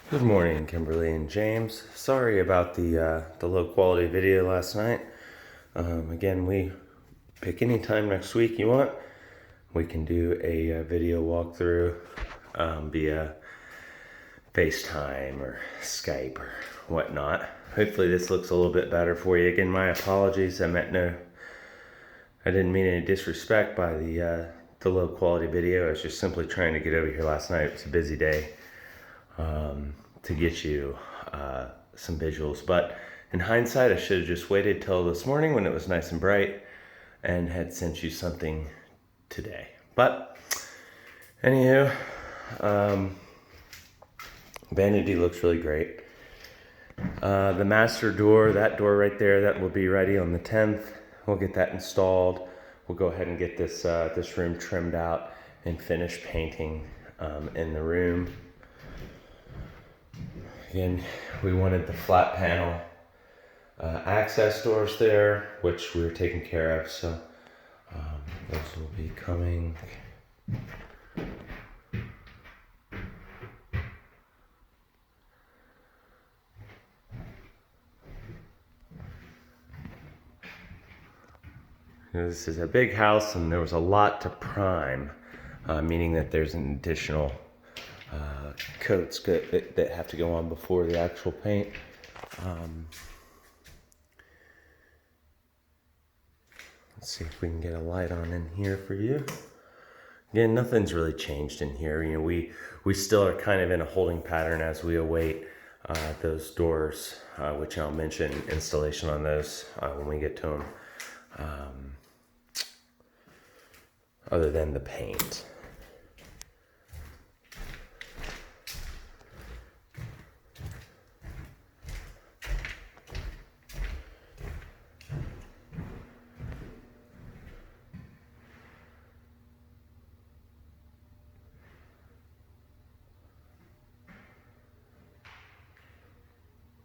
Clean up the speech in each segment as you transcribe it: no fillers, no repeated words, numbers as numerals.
Good morning, Kimberly and James. Sorry about the low quality video last night. Again, we pick any time next week you want. We can do a video walkthrough via FaceTime or Skype or whatnot. Hopefully this looks a little bit better for you. Again, my apologies. I didn't mean any disrespect by the low quality video. I was just simply trying to get over here last night. It was a busy day. To get you some visuals. But in hindsight, I should have just waited till this morning when it was nice and bright and had sent you something today. But anywho, vanity looks really great. The master door, that door right there, that will be ready on the 10th. We'll get that installed. We'll go ahead and get this room trimmed out and finish painting in the room. Again, we wanted the flat panel access doors there, which we were taking care of, so those will be coming. This is a big house and there was a lot to prime, meaning that there's an additional coats that have to go on before the actual paint. Let's see if we can get a light on in here for you. Again, nothing's really changed in here. You know, we still are kind of in a holding pattern as we await those doors, which I'll mention installation on those when we get to them. Other than the paint.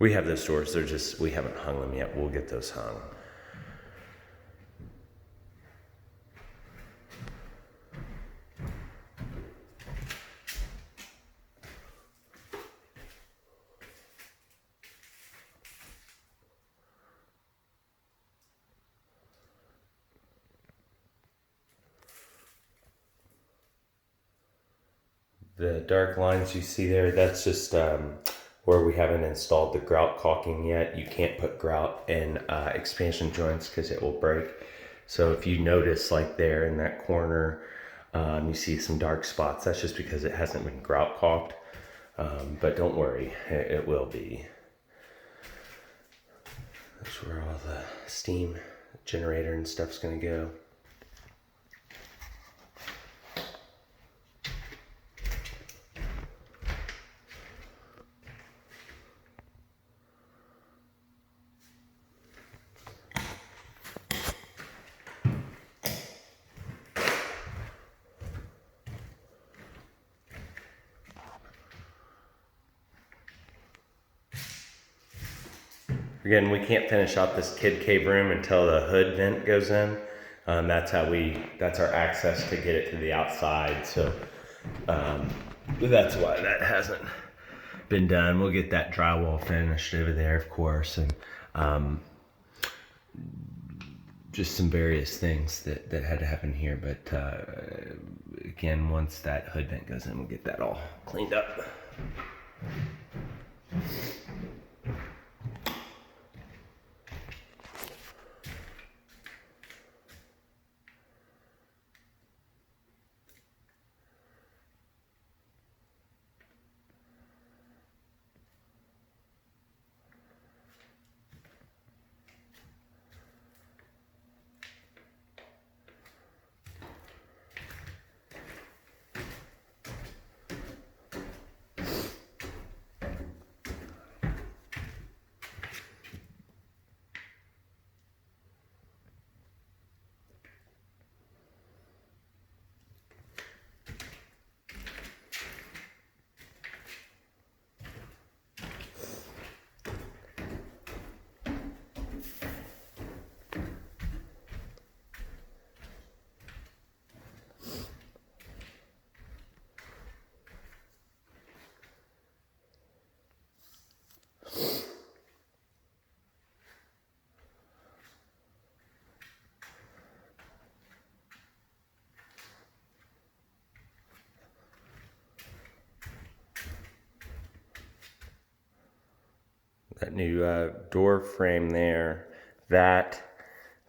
We have those doors, we haven't hung them yet. We'll get those hung. The dark lines you see there, that's just where we haven't installed the grout caulking yet. You can't put grout in expansion joints because it will break. So if you notice like there in that corner, you see some dark spots, that's just because it hasn't been grout caulked. But don't worry, it will be. That's where all the steam generator and stuff's gonna go. Again, we can't finish out this kid cave room until the hood vent goes in. That's our access to get it to the outside. So that's why that hasn't been done. We'll get that drywall finished over there, of course, and just some various things that had to happen here. But again, once that hood vent goes in, we'll get that all cleaned up. that new door frame there,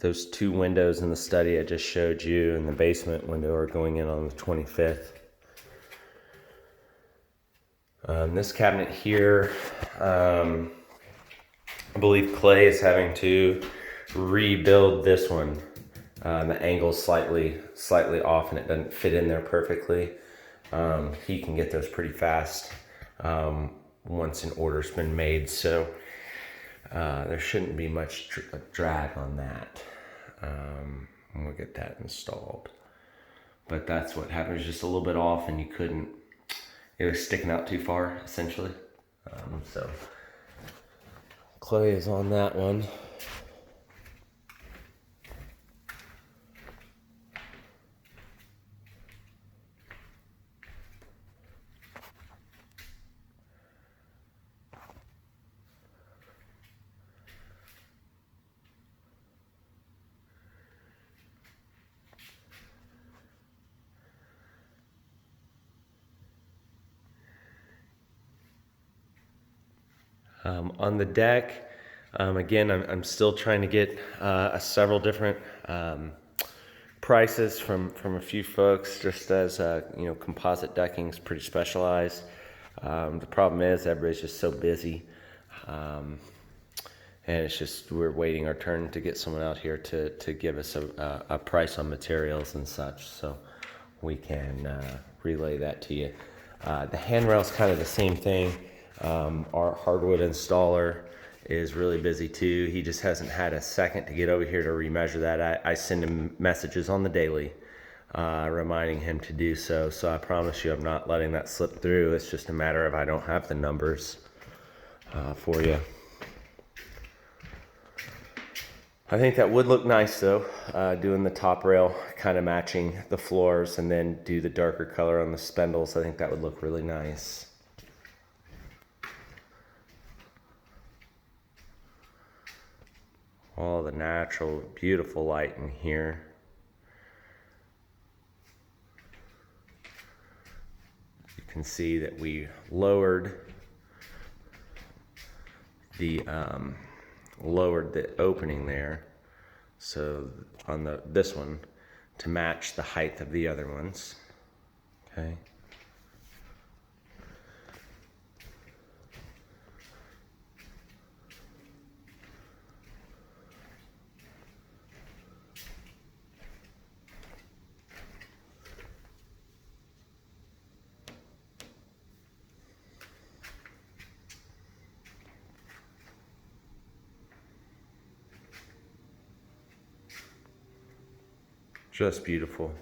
those two windows in the study I just showed you and the basement window are going in on the 25th. This cabinet here, I believe Clay is having to rebuild this one. The angle's slightly off and it doesn't fit in there perfectly. He can get those pretty fast once an order's been made, so there shouldn't be much drag on that. We'll get that installed. But that's what happened, it was just a little bit off and it was sticking out too far, essentially. So Clay is on that one. On the deck, again, I'm still trying to get several different prices from a few folks, just as composite decking is pretty specialized. The problem is everybody's just so busy, and it's just we're waiting our turn to get someone out here to give us a price on materials and such, so we can relay that to you. The handrail is kind of the same thing. Our hardwood installer is really busy too. He just hasn't had a second to get over here to remeasure that. I send him messages on the daily reminding him to do so. So I promise you I'm not letting that slip through. It's just a matter of I don't have the numbers for you. I think that would look nice though, doing the top rail kind of matching the floors and then do the darker color on the spindles. I think that would look really nice. All the natural, beautiful light in here. You can see that we lowered the opening there, so on this one to match the height of the other ones. Okay. Just beautiful.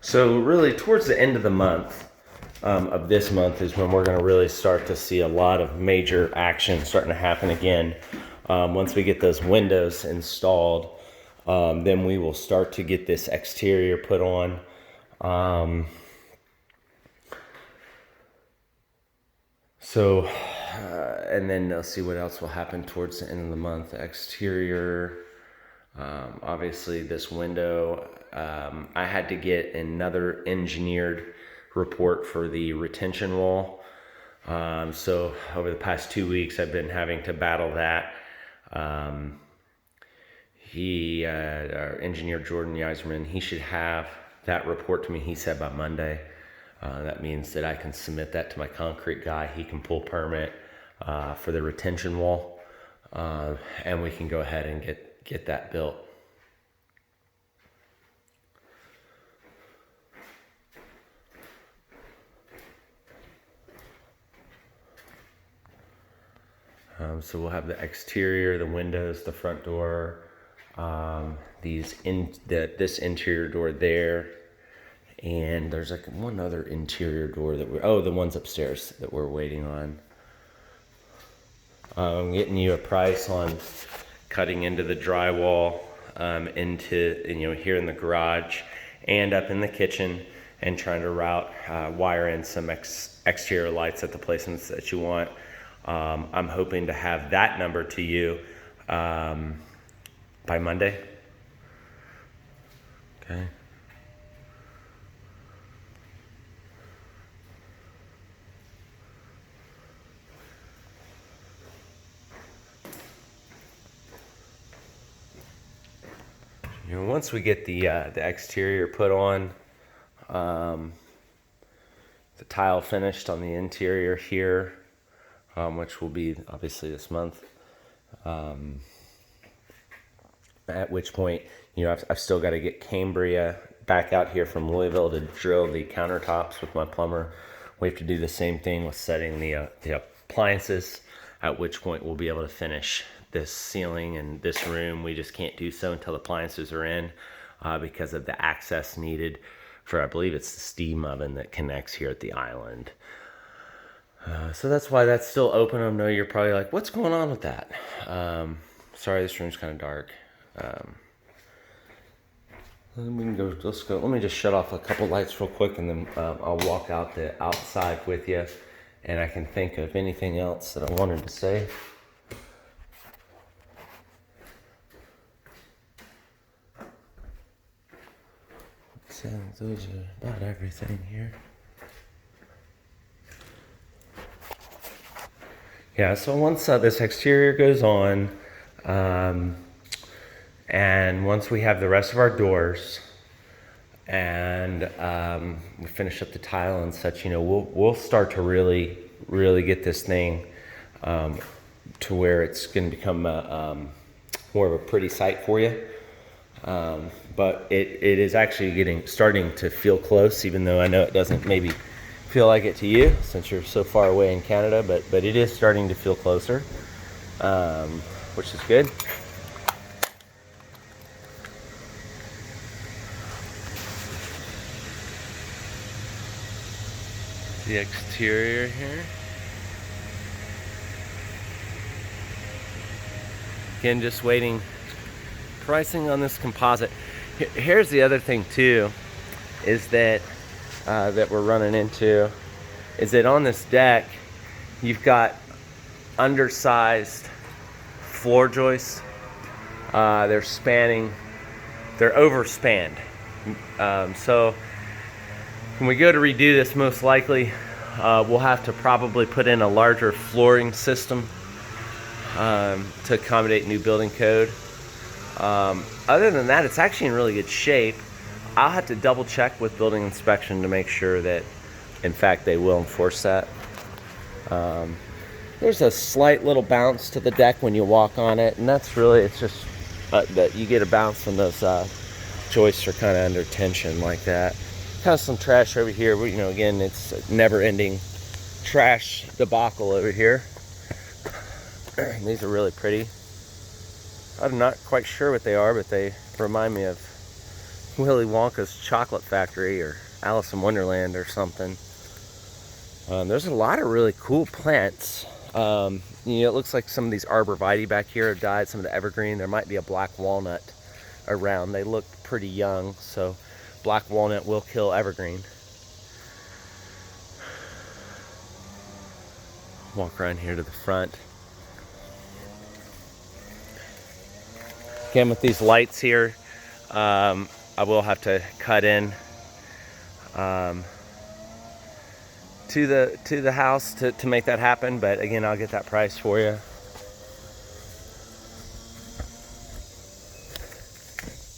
So really towards the end of the month, of this month is when we're going to really start to see a lot of major action starting to happen again. Once we get those windows installed, then we will start to get this exterior put on. And then let's see what else will happen towards the end of the month. Exterior, obviously this window, I had to get another engineered report for the retention wall. So over the past 2 weeks, I've been having to battle that. Our engineer Jordan Yeiserman, he should have that report to me, he said, by Monday. That means that I can submit that to my concrete guy. He can pull permit for the retention wall, and we can go ahead and get that built. So we'll have the exterior, the windows, the front door, this interior door there, and there's like one other interior door that the ones upstairs that we're waiting on. I'm getting you a price on cutting into the drywall, into here in the garage and up in the kitchen, and trying to wire in some exterior lights at the placements that you want. I'm hoping to have that number to you by Monday. Okay. You know, once we get the exterior put on, the tile finished on the interior here, which will be obviously this month. At which point, you know, I've still got to get Cambria back out here from Louisville to drill the countertops with my plumber. We have to do the same thing with setting the appliances, at which point we'll be able to finish this ceiling and this room. We just can't do so until the appliances are in because of the access needed for, I believe it's the steam oven that connects here at the island. So that's why that's still open. I know you're probably like, what's going on with that? Sorry, this room's kind of dark. Let me just shut off a couple lights real quick, and then I'll walk out the outside with you, and I can think of anything else that I wanted to say. So those are about everything here. Yeah, so once this exterior goes on, and once we have the rest of our doors, and we finish up the tile and such, you know, we'll start to really get this thing to where it's going to become more of a pretty sight for you. But it is actually starting to feel close, even though I know it doesn't maybe feel like it to you since you're so far away in Canada, but it is starting to feel closer, which is good. The exterior here. Again, just waiting. Pricing on this composite. Here's the other thing too, is that that we're running into, is that on this deck you've got undersized floor joists. They're overspanned. So when we go to redo this, most likely we'll have to probably put in a larger flooring system to accommodate new building code. Other than that, it's actually in really good shape. I'll have to double check with building inspection to make sure that in fact they will enforce that. There's a slight little bounce to the deck when you walk on it, and that's really, it's just that you get a bounce when those joists are kind of under tension like that. Kind of some trash over here, but, you know, again, it's a never-ending trash debacle over here. These are really pretty. I'm not quite sure what they are, but they remind me of Willy Wonka's chocolate factory or Alice in Wonderland or something. There's a lot of really cool plants. You know, it looks like some of these arborvitae back here have died, some of the evergreen. There might be a black walnut around. They look pretty young, so black walnut will kill evergreen. Walk around here to the front. Again, with these lights here, I will have to cut in to the house to make that happen, but again, I'll get that price for you.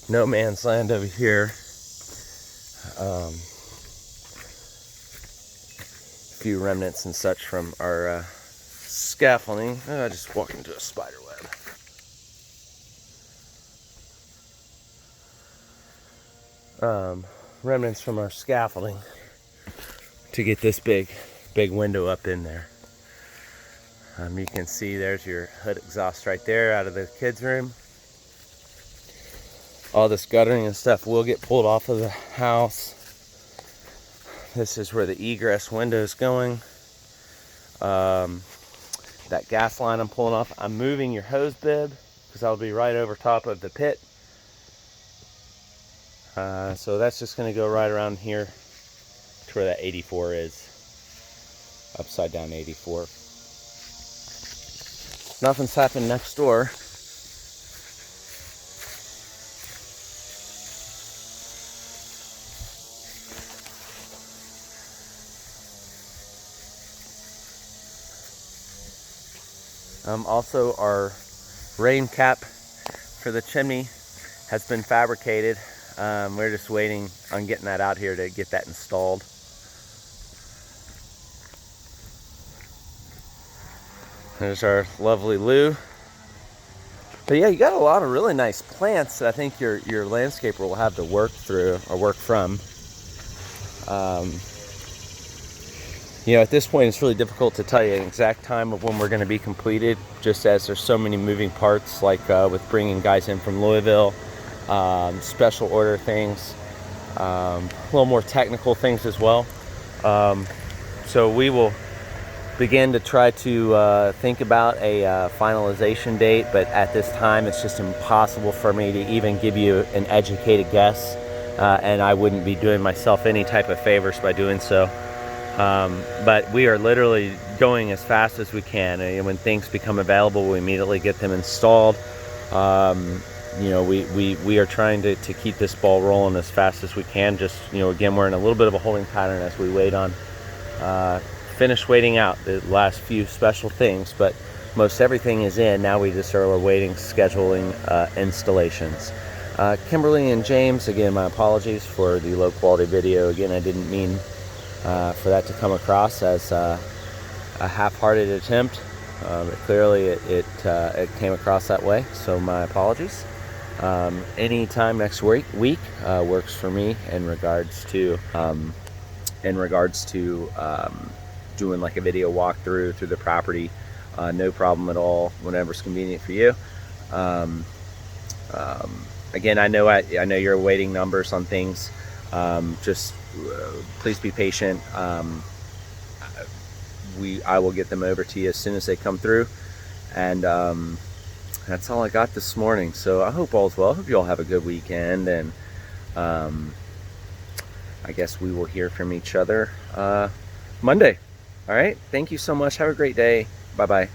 No man's land over here. A few remnants and such from our scaffolding. I just walked into a spider web. Remnants from our scaffolding to get this big window up in there. You can see there's your hood exhaust right there out of the kids' room. All this guttering and stuff will get pulled off of the house. This is where the egress window is going. That gas line I'm pulling off. I'm moving your hose bib because I'll be right over top of the pit. So that's just going to go right around here to where that 84 is. Upside down 84. Nothing's happened next door. Also, our rain cap for the chimney has been fabricated. We're just waiting on getting that out here to get that installed. There's our lovely Lou. But yeah, you got a lot of really nice plants that I think your landscaper will have to work through or work from. You know, at this point, it's really difficult to tell you an exact time of when we're going to be completed, just as there's so many moving parts, like with bringing guys in from Louisville, special order things, a little more technical things as well. So we will begin to try to think about a finalization date, but at this time it's just impossible for me to even give you an educated guess, and I wouldn't be doing myself any type of favors by doing so. But we are literally going as fast as we can, and when things become available, we immediately get them installed. You know, we are trying to keep this ball rolling as fast as we can. Just, you know, again, we're in a little bit of a holding pattern as we wait on finish waiting out the last few special things, but most everything is in. Now we just are waiting, scheduling installations. Kimberly and James, again, my apologies for the low quality video. Again, I didn't mean for that to come across as a half-hearted attempt. Clearly it came across that way, so my apologies. Anytime next week works for me in regards to doing like a video walkthrough through the property. No problem at all, whenever's convenient for you. Again, I know you're awaiting numbers on things. Just please be patient. I will get them over to you as soon as they come through, and that's all I got this morning. So I hope all's well. I hope you all have a good weekend, and I guess we will hear from each other Monday. All right, thank you so much. Have a great day. Bye bye.